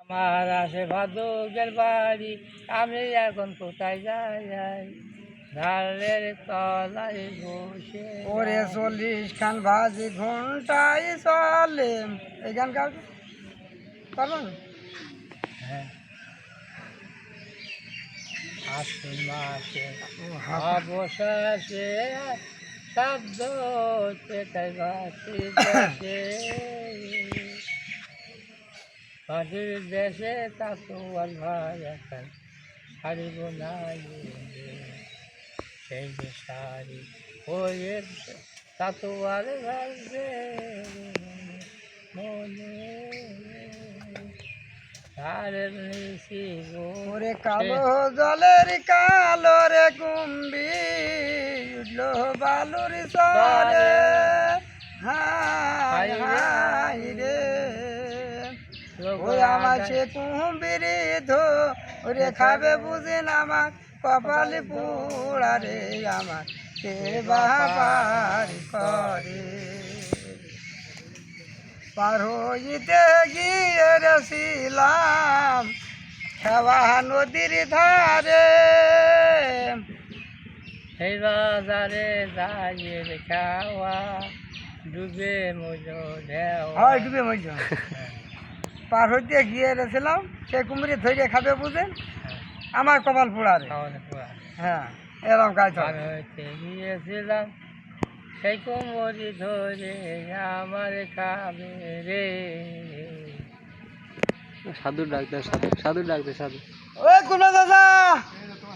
আমার আসে ভাদুকের বাড়ি, আমি এখন কোথায় যাই? ঢালের তলায় বসে ওরে 40 খান ভাজি ঘন্টায় চলে। এই গান গাও পারবেন? হ্যাঁ, আশ্বিন মাসে হ্যাঁ। অবশেষে শব্দ পেটাই বাসি দেশে, বাসির দেশে তাতুয়াল ভাই এখন ছাড়িব না সেই যে শাড়ি ওই তাতুয়াল ভাবে মনে তারের নিশি গো ওরে কালো জলের কালো রে কুম্বি উঠলো বালুর সরে। হাই হাই রে ওই আমার সে কুম্বিরি ধরে খাবে বুঝিন আমার কপালে পোড়া রে আমার কে বাবার করে। পার হইতে গিয়ে রেছিলাম খেওয়া নদীর ধারে। সেই বাজারে যাইয়ের খাওয়া ডুবে মজো ঢেওয়া। হয় ডুবে মজা। পার হইতে গিয়ে রেছিলাম সে কুমিরে ধরে খাবে বুঝেন আমার কপাল পোড়া রে। খাওয়ানো পোড়া হ্যাঁ এরকম কাজ পার হইতে গিয়েছিলাম সেই কুমড়ি ধরে আমার খাবে রে। সাধু ডাক্তার, সাধু সাধু ডাক্তার, সাধু। ওই কুমড়া দাদা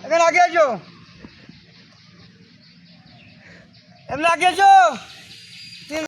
এখানে আগে আছো, এমনি আগে আছো।